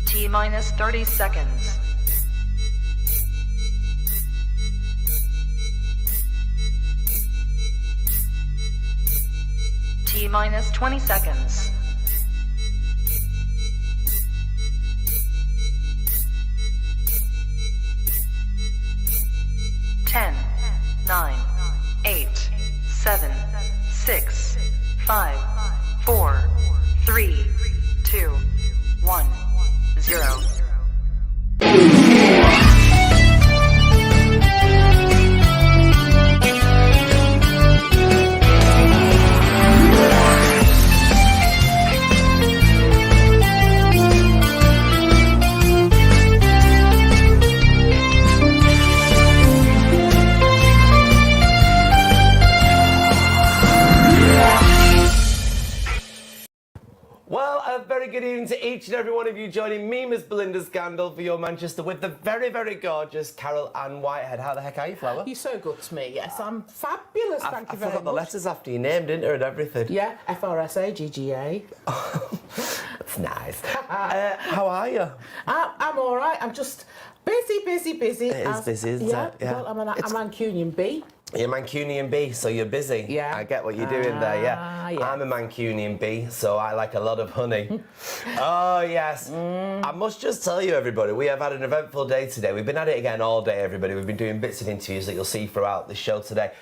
T minus 30 seconds. T minus 20 seconds. 10, 9, 8, 7, 6, 5, 4, 3, 2, 1, 0. Very good evening to each and every one of you joining me, Miss Belinda Scandal, for your Manchester with the very, very gorgeous Carol Ann Whitehead. How the heck are you, Flower? You're so good to me. Yes, I'm fabulous. Thank you very much. I forgot the letters after your name, didn't you, and everything? Yeah, FRSAGGA. That's nice. How are you? I'm all right. I'm just busy. It is busy, isn't it? Yeah. Well, I'm an Mancunian B. You're Mancunian B, so you're busy. Yeah. I get what you're doing there, yeah. I'm a Mancunian B, so I like a lot of honey. Oh, yes. I must just tell you, everybody, we have had an eventful day today. We've been at it again all day, everybody. We've been doing bits of interviews that you'll see throughout the show today.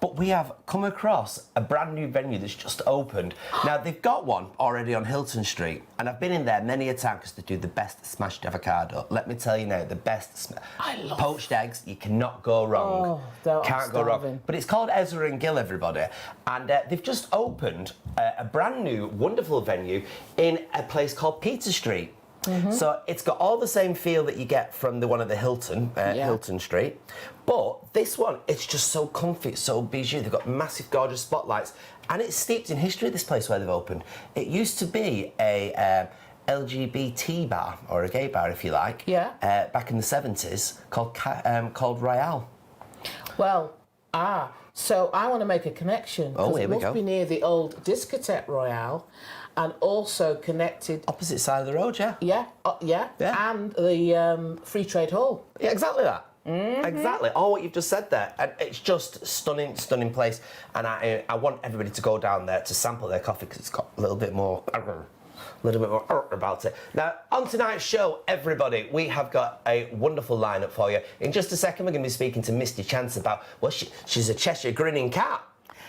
But we have come across a brand new venue that's just opened. Now, they've got one already on Hilton Street, and I've been in there many a time because they do the best smashed avocado. Let me tell you now, the best poached eggs, you cannot go wrong. Can't go wrong. But it's called Ezra and Gill, everybody, and they've just opened a brand new, wonderful venue in a place called Peter Street. So it's got all the same feel that you get from the one at the Hilton, Hilton Street. But this one, it's just so comfy, it's so bijou. They've got massive, gorgeous spotlights. And it's steeped in history, this place where they've opened. It used to be a LGBT bar, or a gay bar, if you like, back in the 70s, called Royale. Well, so I want to make a connection. Oh, here we go. It must be near the old Discotheque Royale. And also connected... Opposite side of the road, yeah. Yeah. And the Free Trade Hall. Yeah, exactly that. Exactly. All what you've just said there. And it's just stunning place. And I want everybody to go down there to sample their coffee because it's got a little bit more about it. Now, on tonight's show, everybody, we have got a wonderful lineup for you. In just a second, we're going to be speaking to Misty Chance about, well, she's a Cheshire grinning cat.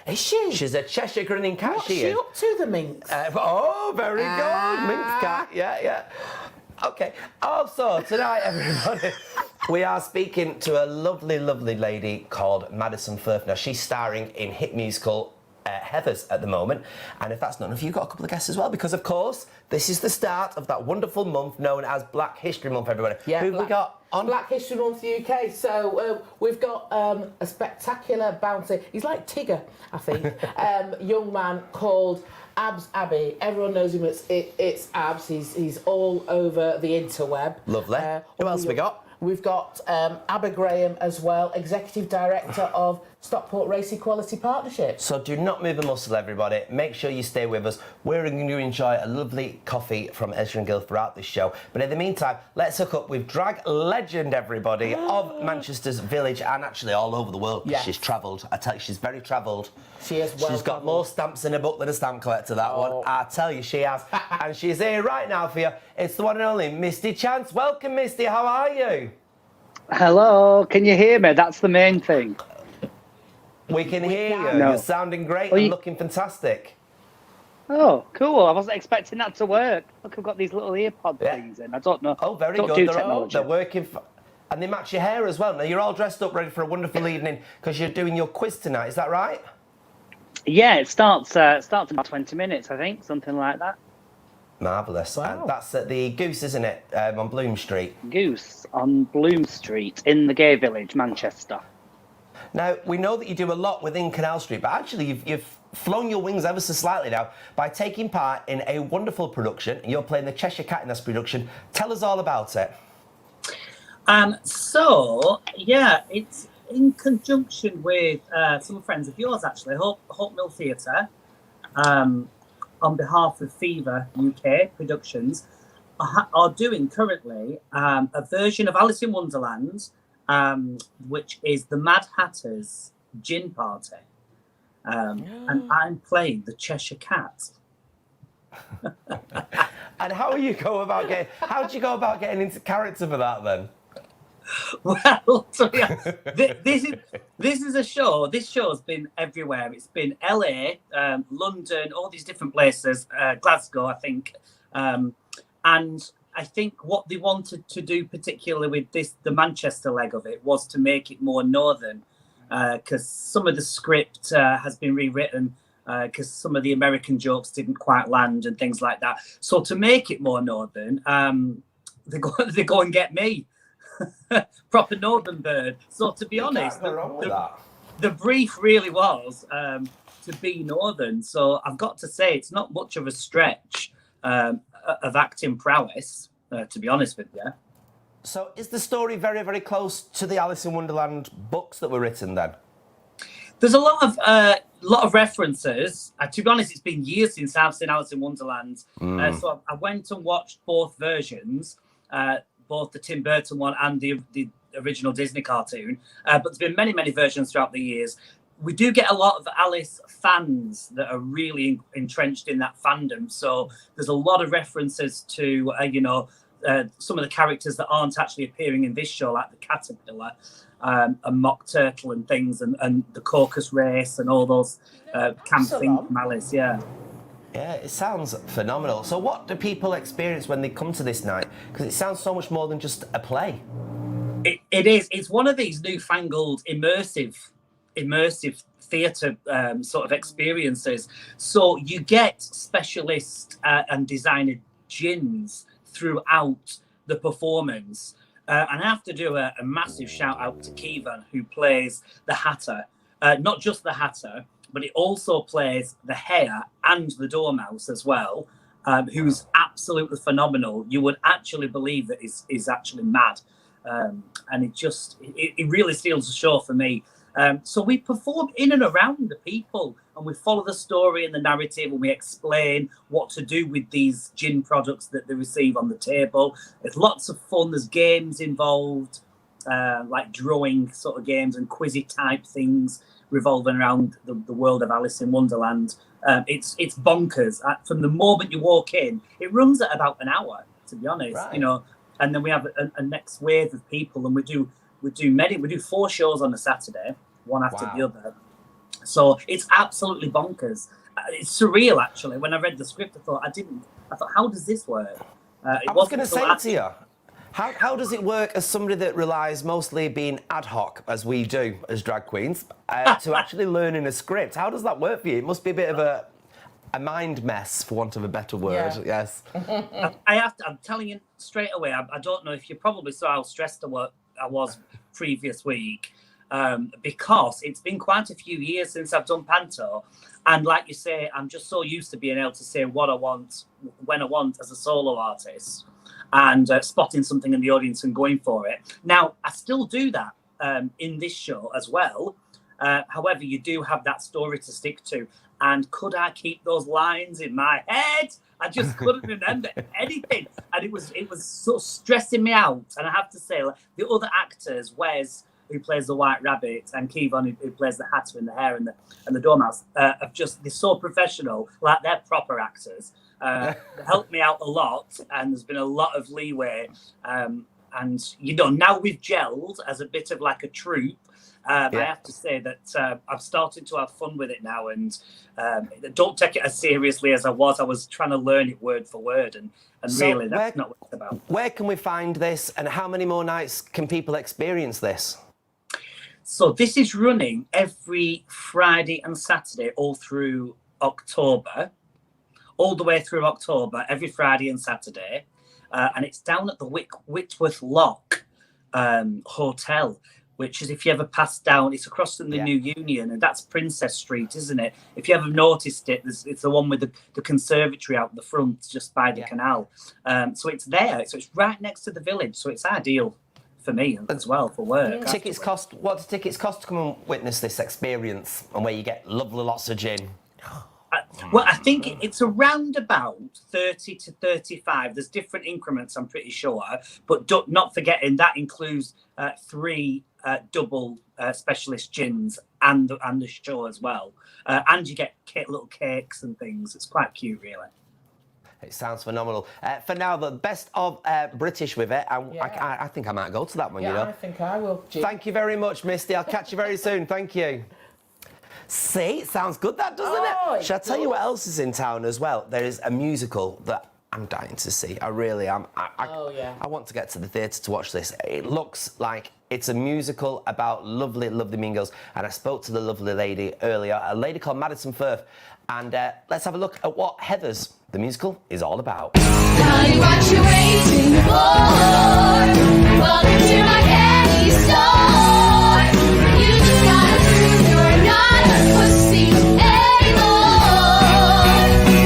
Is she? She's a Cheshire grinning cat. What's she up to, the minx? Oh, very good. Minx cat. Yeah. Okay. Also, tonight, everybody, we are speaking to a lovely, lovely lady called Maddison Firth. Now, she's starring in hit musical Heathers at the moment. And if that's not enough, you've got a couple of guests as well, because, of course, this is the start of that wonderful month known as Black History Month, everybody. Yeah, who have we got on? Black History Month UK. So we've got a spectacular bouncy. He's like Tigger, I think. Young man called Abs Abbey. Everyone knows him. It's Abs. He's all over the interweb. Lovely. Who else we got? We've got Abba Graham as well, Executive Director of Stockport Race Equality Partnership. So do not move a muscle, everybody. Make sure you stay with us. We're going to enjoy a lovely coffee from Ezra and Gill throughout this show. But in the meantime, let's hook up with drag legend, everybody, of Manchester's Village and actually all over the world. Yes. She's travelled. I tell you, she's very travelled. She is well She's got more stamps in her book than a stamp collector, that one. I tell you, she has. And she's here right now for you. It's the one and only Misty Chance. Welcome, Misty. How are you? Hello. Can you hear me? That's the main thing. We can hear you. No. You're sounding great and looking fantastic. Oh, cool. I wasn't expecting that to work. Look, I've got these little earpod things in. I don't know. Oh, very don't good. Do technology. They're working. And they match your hair as well. Now, you're all dressed up, ready for a wonderful evening because you're doing your quiz tonight. Is that right? Yeah, it starts in about 20 minutes, I think. Something like that. Marvellous. Wow. And that's at the Goose, isn't it? On Bloom Street. Goose on Bloom Street in the Gay Village, Manchester. Now, we know that you do a lot within Canal Street, but actually you've flown your wings ever so slightly now by taking part in a wonderful production. You're playing the Cheshire Cat in this production. Tell us all about it. It's in conjunction with some friends of yours, actually, Hope Mill Theatre, on behalf of Fever UK Productions. are doing currently a version of Alice in Wonderland, which is the Mad Hatter's Gin Party. And I'm playing the Cheshire Cat. And how do you go about getting into character for that then? Well, so yeah, this is a show. This show's been everywhere. It's been LA, London, all these different places, Glasgow, I think. And I think what they wanted to do, particularly with the Manchester leg of it, was to make it more northern, because some of the script has been rewritten, because some of the American jokes didn't quite land and things like that. So to make it more northern, they go and get me. Proper northern bird. So to be honest, the brief really was to be northern. So I've got to say it's not much of a stretch of acting prowess, to be honest with you. So is the story very, very close to the Alice in Wonderland books that were written then? There's a lot of references. To be honest, it's been years since I've seen Alice in Wonderland. So I went and watched both versions. Both the Tim Burton one and the original Disney cartoon. But there's been many, many versions throughout the years. We do get a lot of Alice fans that are really entrenched in that fandom. So there's a lot of references to, some of the characters that aren't actually appearing in this show, like the Caterpillar and Mock Turtle and things, and the Caucus Race and all those camp things from Alice, yeah. Yeah, it sounds phenomenal. So what do people experience when they come to this night? Because it sounds so much more than just a play. It is. It's one of these newfangled immersive theatre sort of experiences. So you get specialist and designer gins throughout the performance. And I have to do a massive shout out to Kevin, who plays the Hatter. Not just the Hatter, but it also plays the Hare and the Dormouse as well, who's absolutely phenomenal. You would actually believe that he's actually mad. And it really steals the show for me. So we perform in and around the people, and we follow the story and the narrative, and we explain what to do with these gin products that they receive on the table. There's lots of fun. There's games involved, like drawing sort of games and quizzy type things revolving around the world of Alice in Wonderland. It's bonkers. From the moment you walk in, it runs at about an hour, to be honest. Right. And then we have a next wave of people, and we do 4 shows on a Saturday, one after the other. So it's absolutely bonkers. It's surreal, actually. When I read the script, I thought, how does this work? I was going to say to you, how does it work as somebody that relies mostly being ad hoc, as we do as drag queens, to actually learning a script? How does that work for you? It must be a bit of a mind mess, for want of a better word. Yeah. Yes. I'm telling you straight away, I don't know if you probably saw how stressed I was previous week, because it's been quite a few years since I've done panto, and like you say, I'm just so used to being able to say what I want when I want as a solo artist, and spotting something in the audience and going for it. Now I still do that in this show as well. However, you do have that story to stick to, and could I keep those lines in my head? I just couldn't remember anything, and it was sort of stressing me out. And I have to say, like, the other actors, Wes, who plays the White Rabbit, and Kevon, who plays the Hatter and the Hare and the Dormouse, they're so professional, like they're proper actors. They helped me out a lot, and there's been a lot of leeway. And now we've gelled as a bit of like a troupe. I have to say that I've started to have fun with it now, and don't take it as seriously as I was. I was trying to learn it word for word, and so really that's not what it's about. Where can we find this, and how many more nights can people experience this? So this is running every Friday and Saturday all through October, all the way through October, every Friday and Saturday, and it's down at the Whitworth Lock Hotel, which is, if you ever pass down, it's across from the New Union, and that's Princess Street, isn't it? If you ever noticed it, it's the one with the conservatory out the front, just by the canal. So it's there. So it's right next to the village. So it's ideal for me as well, for work. What do tickets cost to come and witness this experience, and where you get lovely lots of gin? I think it's around about 30 to 35. There's different increments, I'm pretty sure. But not forgetting that includes 3 double specialist gins and the show as well. And you get little cakes and things. It's quite cute, really. It sounds phenomenal. For now, the best of British with it. I think I might go to that one, you know. I think I will. Thank you very much, Misty. I'll catch you very soon. Thank you. See, it sounds good, that, doesn't it? Shall I tell you what else is in town as well? There is a musical that I'm dying to see. I really am. I want to get to the theatre to watch this. It looks like it's a musical about lovely, lovely mean girls. And I spoke to the lovely lady earlier, a lady called Maddison Firth. And let's have a look at what Heathers, the musical, is all about. Honey, what you waiting for? Welcome to my candy store. You just gotta prove you're not a pussy anymore.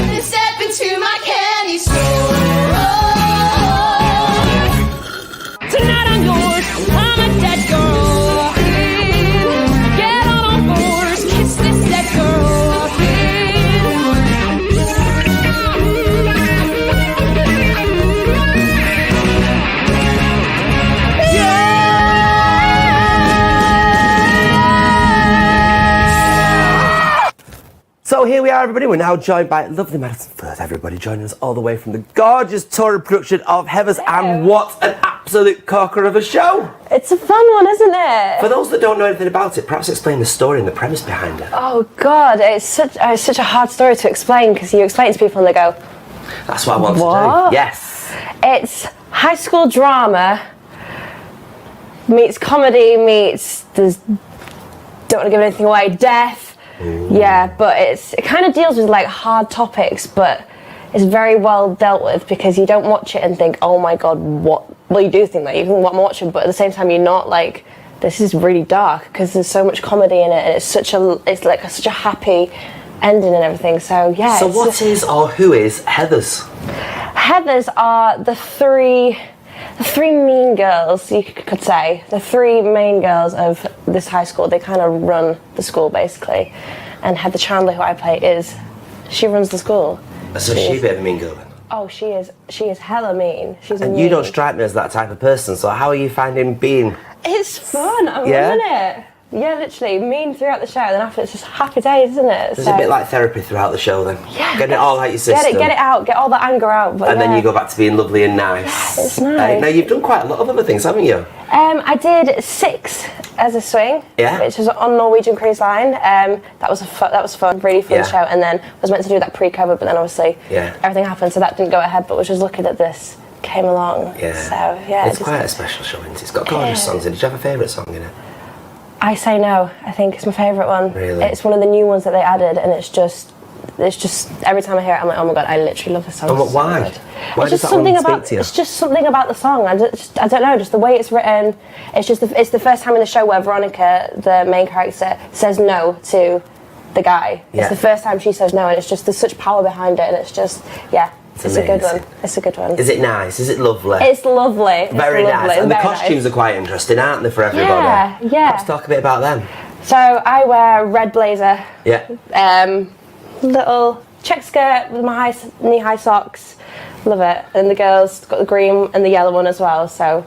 Then step into my candy store. Tonight I'm yours. I'm a dead girl. Get on all fours, kiss this dead girl. So here we are, everybody. We're now joined by lovely Maddison Firth, everybody, joining us all the way from the gorgeous touring production of Heathers. And what an absolute corker of a show. It's a fun one, isn't it? For those that don't know anything about it, perhaps explain the story and the premise behind it. Oh, God, it's such a hard story to explain, because you explain it to people and they go, that's what I want to do. Yes. It's high school drama meets comedy meets, don't want to give anything away, death. Yeah, but it kind of deals with like hard topics, but it's very well dealt with because you don't watch it and think, oh my God, what? Well, you do think that, you can watch it, but at the same time, you're not like, this is really dark because there's so much comedy in it, and it's such a happy ending and everything. So yeah. So who is Heathers? Heathers are the three mean girls, you could say. The 3 main girls of this high school. They kind of run the school, basically. And Heather Chandler, who I play, she runs the school. So she's a bit of a mean girl then? Oh, she is hella mean. She's and mean. You don't strike me as that type of person, so how are you finding being... It's fun, I'm loving it. Yeah, literally, mean throughout the show, then after it's just happy days, isn't it? It's a bit like therapy throughout the show then. Yeah. Getting it all out your system. Get it out, get all the anger out. But and then you go back to being lovely and nice. Yeah, it's nice. Now, you've done quite a lot of other things, haven't you? I did 6 as a swing, which was on Norwegian Cruise Line. That was fun, really fun show. And then I was meant to do that pre-COVID, but then obviously everything happened, so that didn't go ahead. But was just looking at this, came along. Yeah. So yeah, it's quite a special show, isn't it? It's got gorgeous songs in it. Did you have a favourite song in it? I Say No, I think it's my favourite one. Really? It's one of the new ones that they added, and it's just every time I hear it, I'm like, oh my God, I literally love this song. Oh, why? So why does that one speak to you? It's just something about the song. I don't know, just the way it's written. It's the first time in the show where Veronica, the main character, says no to the guy. Yeah. It's the first time she says no, and there's such power behind it, and it's just, It's a good one. It's a good one. Is it nice? Is it lovely? It's lovely. Very nice. And the costumes are quite interesting, aren't they, for everybody? Yeah. Let's talk a bit about them. So I wear a red blazer. Yeah. Little check skirt with my knee-high socks. Love it. And the girls got the green and the yellow one as well. So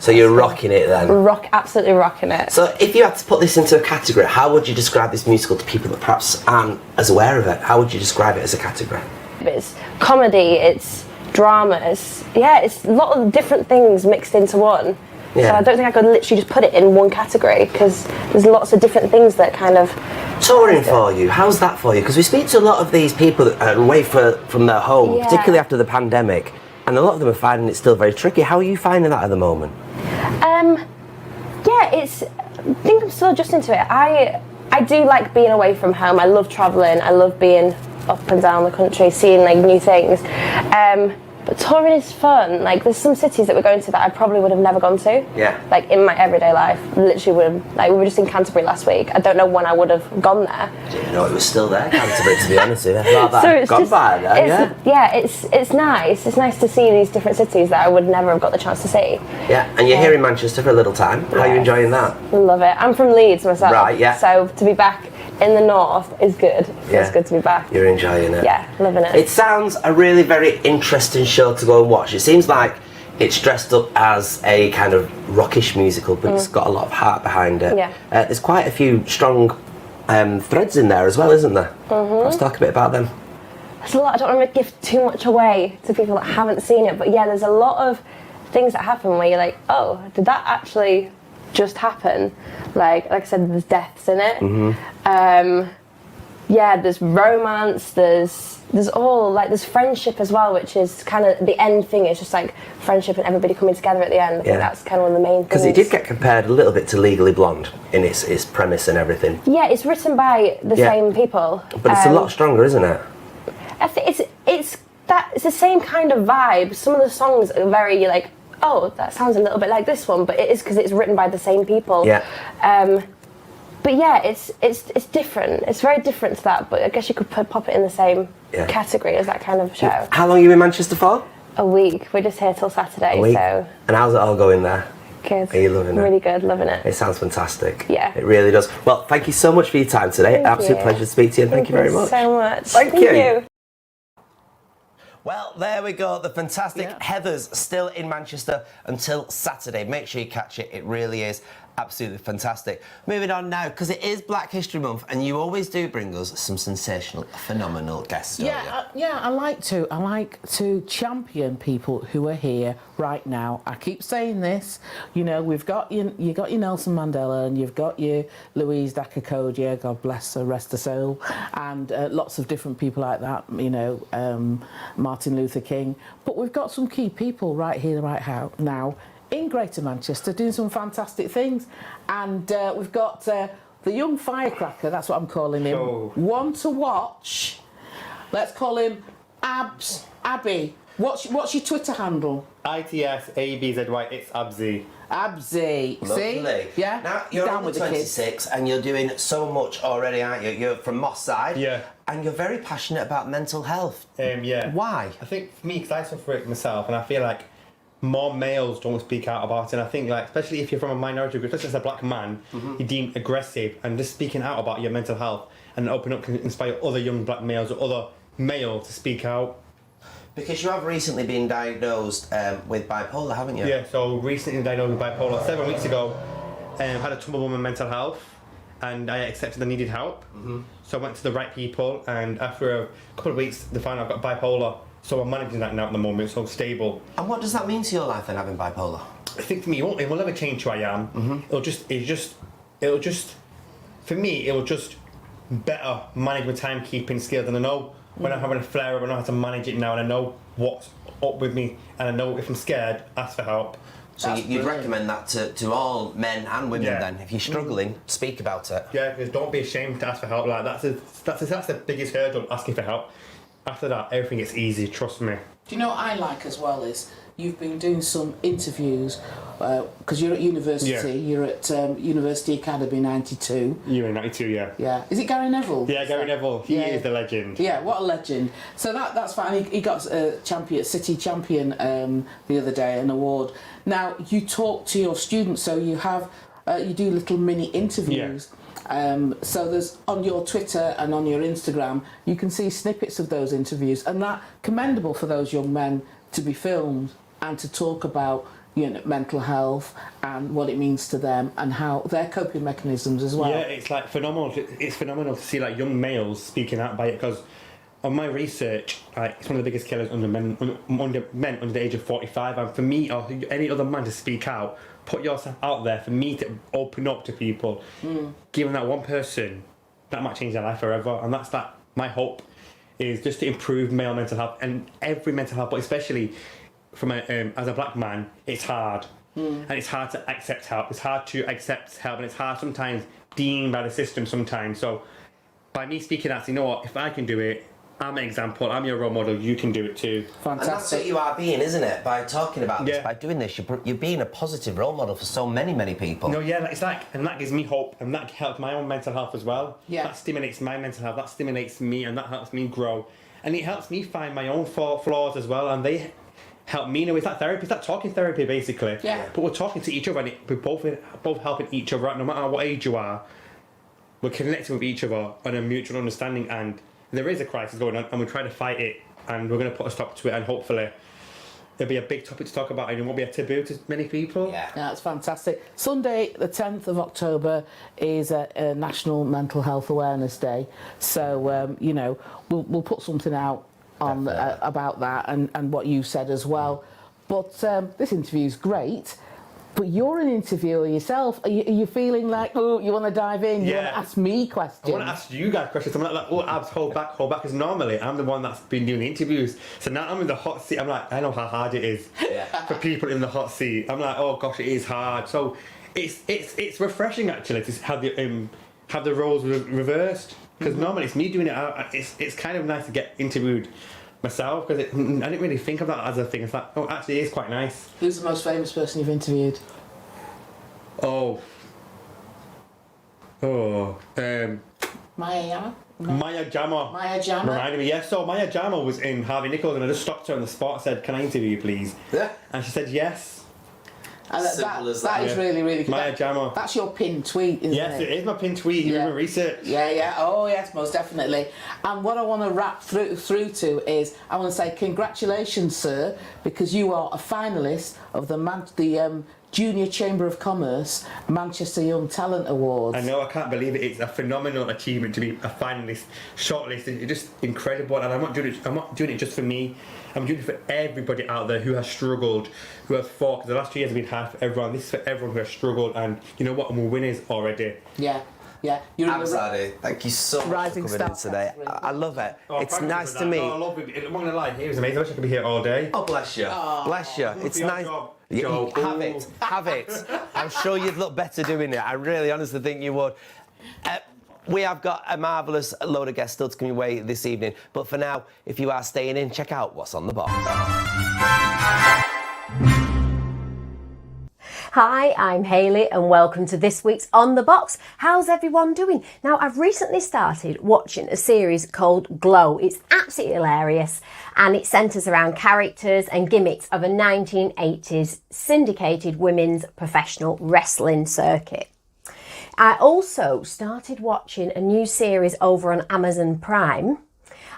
you're rocking it then? Absolutely rocking it. So if you had to put this into a category, how would you describe this musical to people that perhaps aren't as aware of it? How would you describe it as a category? It's comedy, it's drama, it's a lot of different things mixed into one. Yeah. So I don't think I could literally just put it in one category because there's lots of different things that kind of... Touring for you, how's that for you? Because we speak to a lot of these people that are away from their home, particularly after the pandemic, and a lot of them are finding it still very tricky. How are you finding that at the moment? I think I'm still adjusting to it. I do like being away from home. I love travelling. I love being up and down the country, seeing like new things. But touring is fun. Like there's some cities that we're going to that I probably would have never gone to. Yeah. Like in my everyday life, literally would have. Like we were just in Canterbury last week. I don't know when I would have gone there. I didn't know it was still there, Canterbury. To be honest with you, like that. So it's gone by there. It's nice. It's nice to see these different cities that I would never have got the chance to see. Yeah, and you're here in Manchester for a little time. How are you enjoying that? Love it. I'm from Leeds myself. Right. Yeah. So to be back in the north is good. Yeah. It's good to be back. You're enjoying it. Yeah, loving it. It sounds a really very interesting show to go and watch. It seems like it's dressed up as a kind of rockish musical, but it's got a lot of heart behind it. Yeah. There's quite a few strong threads in there as well, isn't there? Let's talk a bit about them. There's a lot. I don't want to give too much away to people that haven't seen it, but yeah, there's a lot of things that happen where you're like, oh, did that actually just happen? Like I said, there's deaths in it. Yeah, there's romance. There's all like there's friendship as well, which is kind of the end thing. It's just like friendship and everybody coming together at the end. I think that's kind of one of the main things. Because it did get compared a little bit to Legally Blonde in its premise and everything. Yeah, it's written by the same people. But it's a lot stronger, isn't it? I think it's the same kind of vibe. Some of the songs are very like, oh, that sounds a little bit like this one, but it is because it's written by the same people. Yeah. But yeah, it's different. It's very different to that, but I guess you could pop it in the same category as that kind of show. How long are you in Manchester for? A week. We're just here till Saturday, A week. so. And how's it all going there? Good. Are you loving it? Really good, loving it. It sounds fantastic. Yeah. It really does. Well, thank you so much for your time today. Thank Absolute you. pleasure to speak to you, and thank you very much. so much. Thank you. Well, there we go. The fantastic Heather's still in Manchester until Saturday. Make sure you catch it. It really is absolutely fantastic. Moving on now, because it is Black History Month, and you always do bring us some sensational, phenomenal guests. I like to champion people who are here right now. I keep saying this. You know, we've got you got your Nelson Mandela, and you've got your Louise Dacre-Codia, God bless her, rest her soul, and lots of different people like that. You know, Martin Luther King. But we've got some key people right here, right now, in Greater Manchester, doing some fantastic things. And we've got the young firecracker, that's what I'm calling him. One to watch. Let's call him Abby. What's your Twitter handle? ITSABZY, it's Abzy. Abzy. Lovely. See? Yeah? Now, you're down only with the kids. 26 and you're doing so much already, aren't you? You're from Moss Side. Yeah. And you're very passionate about mental health. Yeah. Why? I think for me, because I suffer it myself, and I feel like more males don't speak out about it. And I think, like, especially if you're from a minority group, especially as a black man, you're deemed aggressive, and just speaking out about your mental health and open up can inspire other young black males or other males to speak out. Because you have recently been diagnosed with bipolar, haven't you? Yeah, so recently diagnosed with bipolar 7 weeks ago. Had a tumble on my mental health, and I accepted I needed help. So I went to the right people, and after a couple of weeks, they found out I've got bipolar. So I'm managing that now at the moment, so stable. And what does that mean to your life then, having bipolar? I think for me, it will never change who I am. It'll just, for me, it'll just better manage my timekeeping skills, and I know when I'm having a flare up, I know how to manage it now, and I know what's up with me, and I know if I'm scared, ask for help. So you'd recommend that to all men and women then? If you're struggling, speak about it. Yeah, because don't be ashamed to ask for help. Like that's the biggest hurdle, asking for help. After that, everything gets easy, trust me. Do you know what I like as well is you've been doing some interviews because you're at university. Yeah. You're at University Academy 92. You're in 92, yeah. Yeah. Is it Gary Neville? Yeah, Gary Neville. He is the legend. Yeah, what a legend. So that's fine. He got city champion the other day, an award. Now you talk to your students, so you have you do little mini interviews. Yeah. So there's on your Twitter and on your Instagram, you can see snippets of those interviews, and that commendable for those young men to be filmed and to talk about mental health and what it means to them and how their coping mechanisms as well. Yeah, it's like phenomenal. It's phenomenal to see like young males speaking out about it, because on my research, it's one of the biggest killers under men under the age of 45, and for me or any other man to speak out, put yourself out there, for me to open up to people, giving that one person, that might change their life forever. And that's my hope is just to improve male mental health and every mental health, but especially from as a black man, it's hard. And it's hard to accept help. It's hard to accept help, and it's hard sometimes deemed by the system sometimes. So by me speaking out, you know what, if I can do it, I'm an example, I'm your role model, you can do it too. Fantastic. And that's what you are being, isn't it? By talking about this, by doing this, you're being a positive role model for so many, many people. No, yeah, it's like, and that gives me hope, and that helps my own mental health as well. Yeah. That stimulates my mental health, that stimulates me, and that helps me grow. And it helps me find my own flaws as well, and they help me in a way. It's like therapy, it's like talking therapy basically. Yeah. But we're talking to each other, and we're both helping each other out, no matter what age you are. we're connecting with each other on a mutual understanding, and there is a crisis going on, and we're trying to fight it, and we're going to put a stop to it, and hopefully there'll be a big topic to talk about, and it won't be a taboo to many people. Yeah, that's fantastic. Sunday, the 10th of October, is a National Mental Health Awareness Day. So, you know, we'll put something out on about that and what you said as well. But this interview's great. But you're an interviewer yourself. Are you feeling like, oh, you want to dive in? You want to ask me questions? I want to ask you guys questions. I'm like, oh, Abs, hold back. Because normally I'm the one that's been doing the interviews. So now I'm in the hot seat. I'm like, I know how hard it is for people in the hot seat. I'm like, oh gosh, it is hard. So it's refreshing actually to have the roles reversed. Because normally it's me doing it. It's kind of nice to get interviewed myself, because I didn't really think of that as a thing. It's like, oh, actually, it is quite nice. Who's the most famous person you've interviewed? Maya Maya Jama. Maya Jama? Reminded me, yeah. So Maya Jama was in Harvey Nichols, and I just stopped her on the spot and said, can I interview you, please? Yeah. And she said yes. And that is really, really good. Maya Jama. That's your pinned tweet, isn't it? Yes, it is my pinned tweet. You remember research? Yeah. Oh, yes, most definitely. And what I want to wrap through to is, I want to say congratulations, sir, because you are a finalist of the Junior Chamber of Commerce Manchester Young Talent Awards. I know, I can't believe it. It's a phenomenal achievement to be a finalist, shortlisted. It's just incredible, and I'm not doing it just for me. I'm doing it for everybody out there who has struggled, who has fought. Because the last 2 years have been hard for everyone. This is for everyone who has struggled, and you know what? And we're winners already. Yeah. You're Abzadi, thank you so much for coming in today. Really I love it. It's nice to meet. I love it. I'm not gonna lie, it was amazing. I wish I could be here all day. Oh, bless you. Bless you. It's nice. Have it. I'm sure you'd look better doing it. I really honestly think you would. We have got a marvellous load of guest studs coming your way this evening. But for now, if you are staying in, check out what's on the box. Hi, I'm Hayley and welcome to this week's On The Box. How's everyone doing? Now, I've recently started watching a series called Glow. It's absolutely hilarious and it centres around characters and gimmicks of a 1980s syndicated women's professional wrestling circuit. I also started watching a new series over on Amazon Prime.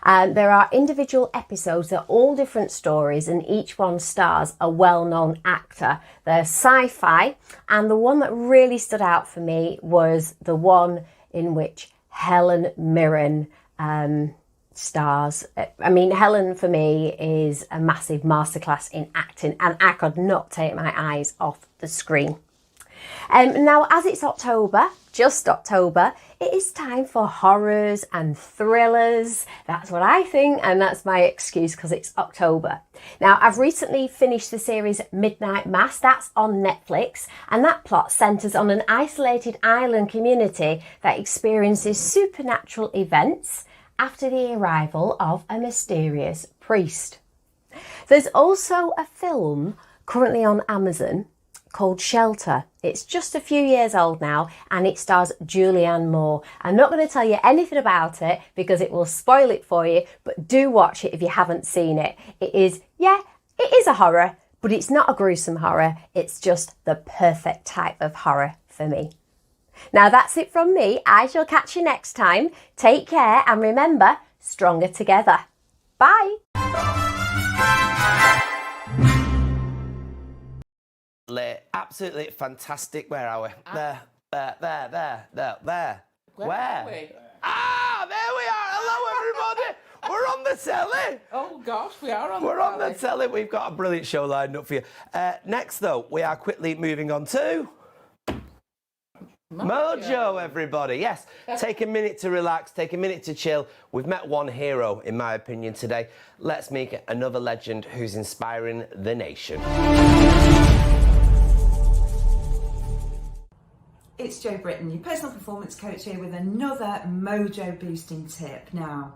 There are individual episodes, they're all different stories, and each one stars a well-known actor. They're sci-fi, and the one that really stood out for me was the one in which Helen Mirren stars. I mean, Helen for me is a massive masterclass in acting, and I could not take my eyes off the screen. Now, as it's October, just October, it is time for horrors and thrillers. That's what I think, and that's my excuse because it's October. Now, I've recently finished the series Midnight Mass. That's on Netflix, and that plot centres on an isolated island community that experiences supernatural events after the arrival of a mysterious priest. There's also a film currently on Amazon called Shelter. It's just a few years old now and it stars Julianne Moore. I'm not going to tell you anything about it because it will spoil it for you, but do watch it if you haven't seen it. It is a horror, but it's not a gruesome horror. It's just the perfect type of horror for me. Now that's it from me. I shall catch you next time. Take care and remember, stronger together. Bye. Absolutely fantastic. Where are we? There. Where are we? Ah, there we are. Hello, everybody. We're on the telly. Oh, gosh, we are on We're on the telly. We've got a brilliant show lined up for you. Next, though, we are quickly moving on to Mojo, everybody. Yes, take a minute to relax, take a minute to chill. We've met one hero, in my opinion, today. Let's meet another legend who's inspiring the nation. It's Jo Britton, your personal performance coach here with another mojo boosting tip. Now,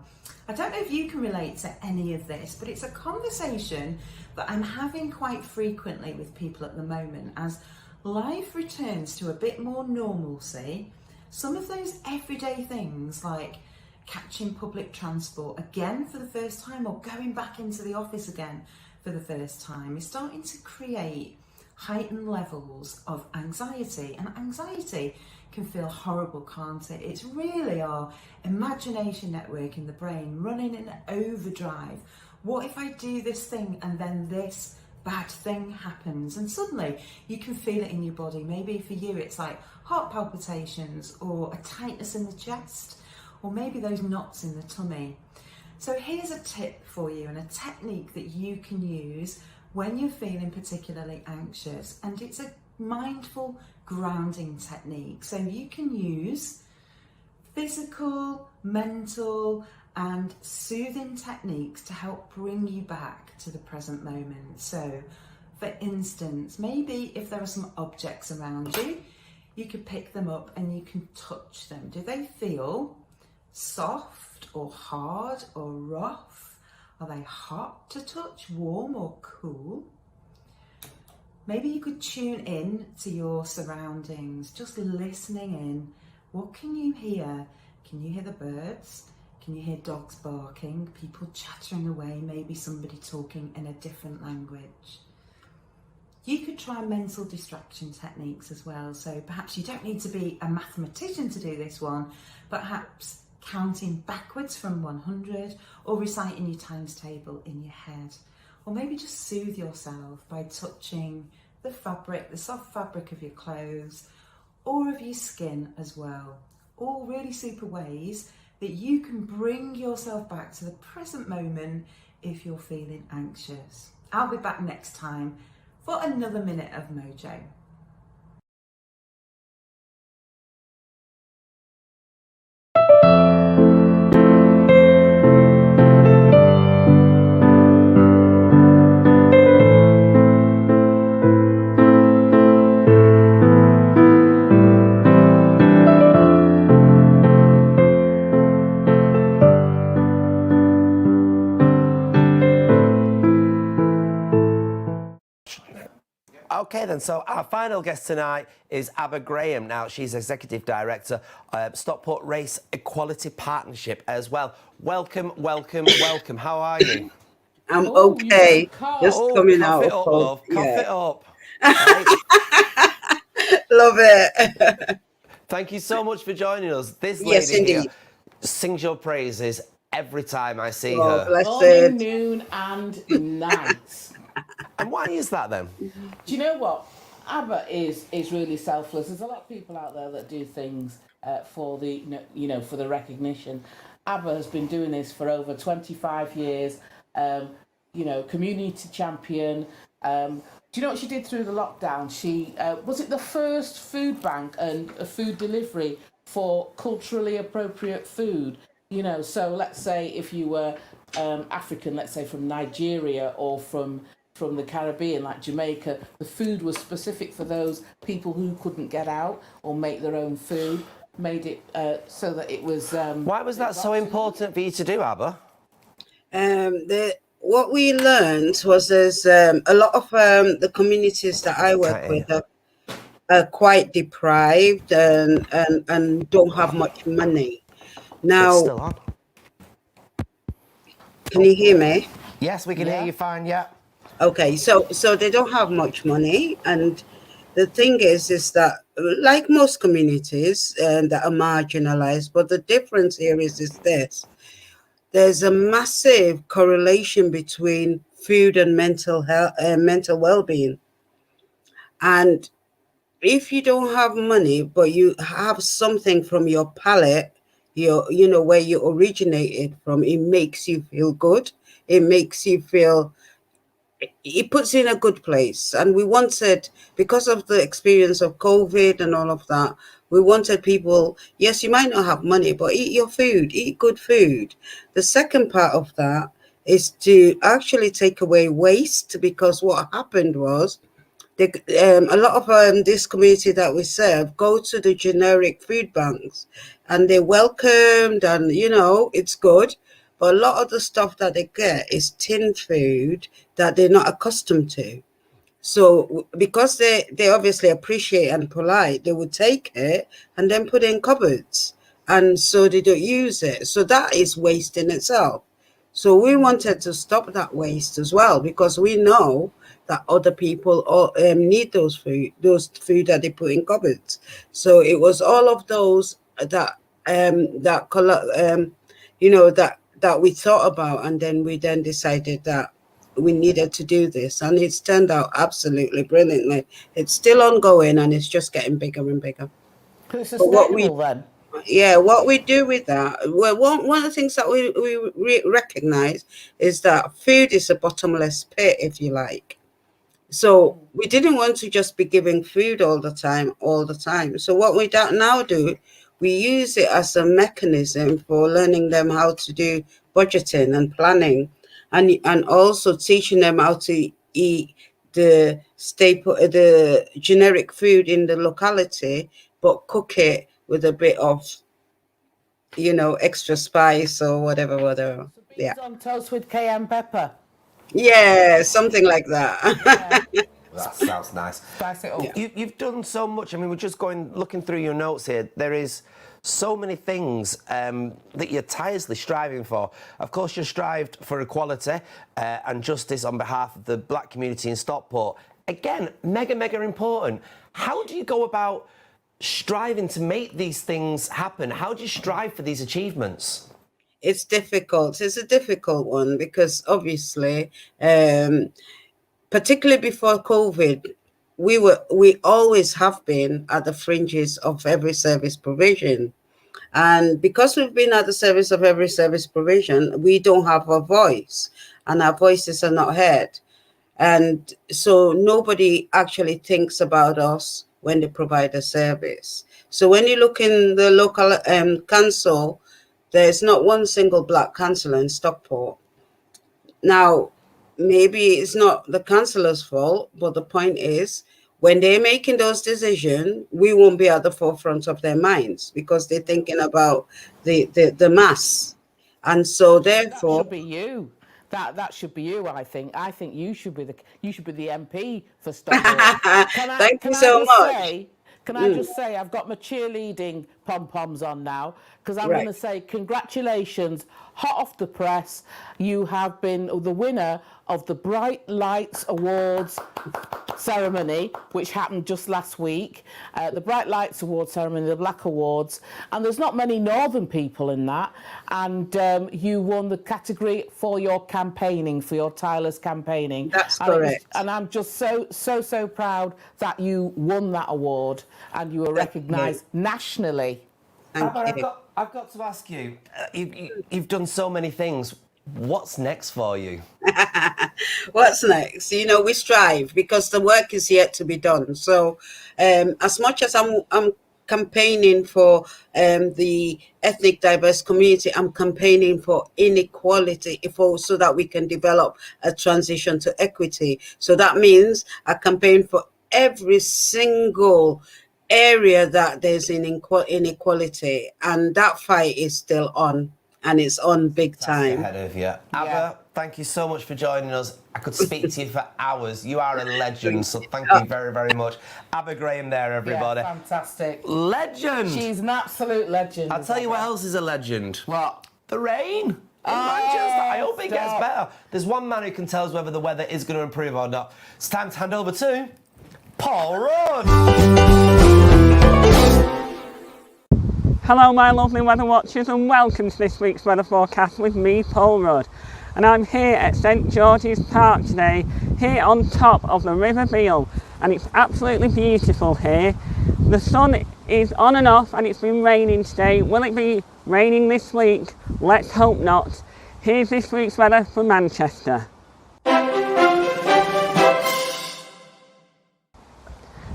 I don't know if you can relate to any of this, but it's a conversation that I'm having quite frequently with people at the moment as life returns to a bit more normalcy. Some of those everyday things like catching public transport again for the first time or going back into the office again for the first time is starting to create heightened levels of anxiety. And anxiety can feel horrible, can't it? It's really our imagination network in the brain running in overdrive. What if I do this thing and then this bad thing happens? And suddenly you can feel it in your body. Maybe for you it's like heart palpitations or a tightness in the chest, or maybe those knots in the tummy. So here's a tip for you and a technique that you can use when you're feeling particularly anxious, and it's a mindful grounding technique. So you can use physical, mental and soothing techniques to help bring you back to the present moment. So for instance, maybe if there are some objects around you, you could pick them up and you can touch them. Do they feel soft or hard or rough? Are they hot to touch, warm or cool? Maybe you could tune in to your surroundings, just listening in. What can you hear? Can you hear the birds? Can you hear dogs barking, people chattering away, maybe somebody talking in a different language? You could try mental distraction techniques as well. So perhaps you don't need to be a mathematician to do this one, but perhaps counting backwards from 100 or reciting your times table in your head. Or maybe just soothe yourself by touching the fabric, the soft fabric of your clothes or of your skin as well. All really super ways that you can bring yourself back to the present moment if you're feeling anxious. I'll be back next time for another minute of mojo. Okay then, so our final guest tonight is Abba Graham. Now, she's Executive Director, Stockport Race Equality Partnership as well. Welcome, welcome, welcome. How are you? I'm okay. Just coming cough out. It up, love. Cough Yeah. it up. Right? Love it. Thank you so much for joining us. This Yes, lady here indeed. sings your praises every time I see Oh, her. bless Morning, it. noon and night. And why is that then? Do you know what? ABBA is really selfless. There's a lot of people out there that do things for the for the recognition. ABBA has been doing this for over 25 years. Community champion. Do you know what she did through the lockdown? She was it the first food bank and a food delivery for culturally appropriate food. So let's say if you were African, let's say from Nigeria or from the Caribbean, like Jamaica, the food was specific for those people who couldn't get out or make their own food, made it so that it was... Why was that so important for you to do, Abba? What we learned was there's a lot of the communities that I work with are quite deprived and don't have much money. Now, It's still on. Can you hear me? Yes, we can hear you fine, yeah. Okay, so they don't have much money, and the thing is that like most communities that are marginalized, but the difference here is this: there's a massive correlation between food and mental health, mental well-being. And if you don't have money, but you have something from your palate, where you originated from, it makes you feel good. It makes you feel. It puts you in a good place. And we wanted, because of the experience of COVID and all of that, we wanted people, yes, you might not have money, but eat your food, eat good food. The second part of that is to actually take away waste, because what happened was a lot of this community that we serve go to the generic food banks, and they're welcomed, and it's good. But a lot of the stuff that they get is tin food that they're not accustomed to. So because they obviously appreciate and polite, they would take it and then put it in cupboards. And so they don't use it. So that is waste in itself. So we wanted to stop that waste as well, because we know that other people need those food that they put in cupboards. So it was all of those that that we thought about, and then we decided that we needed to do this, and it's turned out absolutely brilliantly. It's still ongoing, and it's just getting bigger and bigger. It's sustainable then. Yeah, what we do with that, well, one of the things that we recognize is that food is a bottomless pit, if you like. So we didn't want to just be giving food all the time. So what we now do, we use it as a mechanism for learning them how to do budgeting and planning, and also teaching them how to eat the generic food in the locality, but cook it with a bit of, extra spice or whatever. So beans on toast with cayenne pepper. Yeah, something like that. Yeah. That sounds nice. Spice it up. You've done so much. I mean, we're just looking through your notes here. There is so many things that you're tirelessly striving for. Of course, you strived for equality and justice on behalf of the black community in Stockport. Again, mega important. How do you go about striving to make these things happen? How do you strive for these achievements? It's difficult. It's a difficult one because obviously, particularly before COVID, we always have been at the fringes of every service provision. And because we've been at the service of every service provision, we don't have a voice, and our voices are not heard. And so nobody actually thinks about us when they provide a service. So when you look in the local council, there's not one single black councillor in Stockport. Now, maybe it's not the councillor's fault, but the point is, when they're making those decisions, we won't be at the forefront of their minds because they're thinking about the mass. And so therefore... That should be you. That should be you, I think. I think you should be the MP for Stockport. Thank you so much. Can I just say, I've got my cheerleading pom-poms on now, because I'm going to say congratulations, hot off the press. You have been the winner of the Bright Lights Awards ceremony, which happened just last week. The Bright Lights Awards ceremony, the Black Awards. And there's not many Northern people in that. And you won the category for your campaigning, for your tireless campaigning. That's correct. And I'm just so proud that you won that award and you were recognised nationally. Thank you. I've got to ask you, you've done so many things. What's next for you? What's next? We strive because the work is yet to be done. So as much as I'm campaigning for the ethnic diverse community, I'm campaigning for inequality so that we can develop a transition to equity. So that means I campaign for every single area that there's inequality, and that fight is still on, and it's on big time. Ahead of you. Abba, thank you so much for joining us. I could speak to you for hours. You are a legend, so thank you very, very much. Abba Graham there, everybody. Yeah, fantastic. Legend! She's an absolute legend. I'll tell you what else is a legend. What? The rain. In Manchester. I hope it gets better. There's one man who can tell us whether the weather is going to improve or not. It's time to hand over to Paul Rudd. Hello my lovely weather watchers, and welcome to this week's weather forecast with me, Paul Rudd. And I'm here at St George's Park today, here on top of the River Beal, and it's absolutely beautiful here. The sun is on and off and it's been raining today. Will it be raining this week? Let's hope not. Here's this week's weather for Manchester.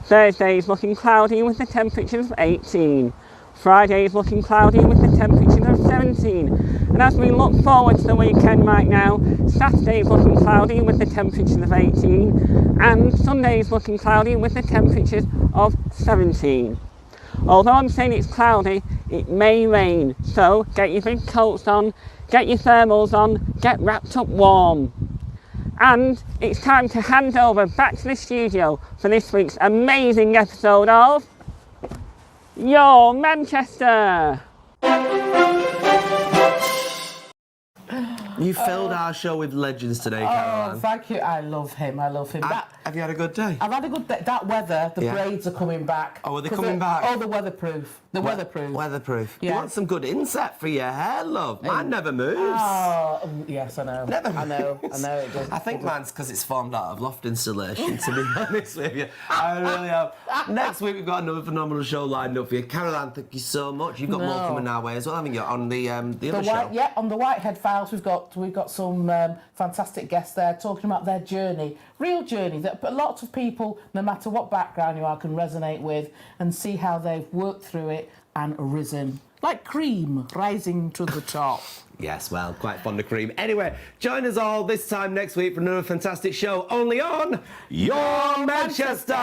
Thursday is looking cloudy with the temperatures of 18. Friday is looking cloudy with the temperatures of 17. And as we look forward to the weekend right now, Saturday is looking cloudy with the temperatures of 18. And Sunday is looking cloudy with the temperatures of 17. Although I'm saying it's cloudy, it may rain. So get your big coats on, get your thermals on, get wrapped up warm. And it's time to hand over back to the studio for this week's amazing episode of Your Manchester. You filled our show with legends today, Carol Ann. Thank you. I love him. Have you had a good day? I've had a good day. That weather, the braids are coming back. Oh, are they coming back? Oh, the weatherproof. Weatherproof. Yeah. You want some good inset for your hair, love. Mine never moves. Oh, yes, I know. I know it does. I think mine's because it's formed out of loft insulation, to be honest with you. I really have. Next week, we've got another phenomenal show lined up for you. Carol Ann, thank you so much. You've got more coming our way as well, haven't you, on the other show? Yeah, on the Whitehead Files, we've got some fantastic guests there talking about their journey, real journey that a lot of people, no matter what background you are, can resonate with and see how they've worked through it and risen. Like cream rising to the top. Yes, well, quite fond of cream. Anyway, join us all this time next week for another fantastic show only on Your Manchester.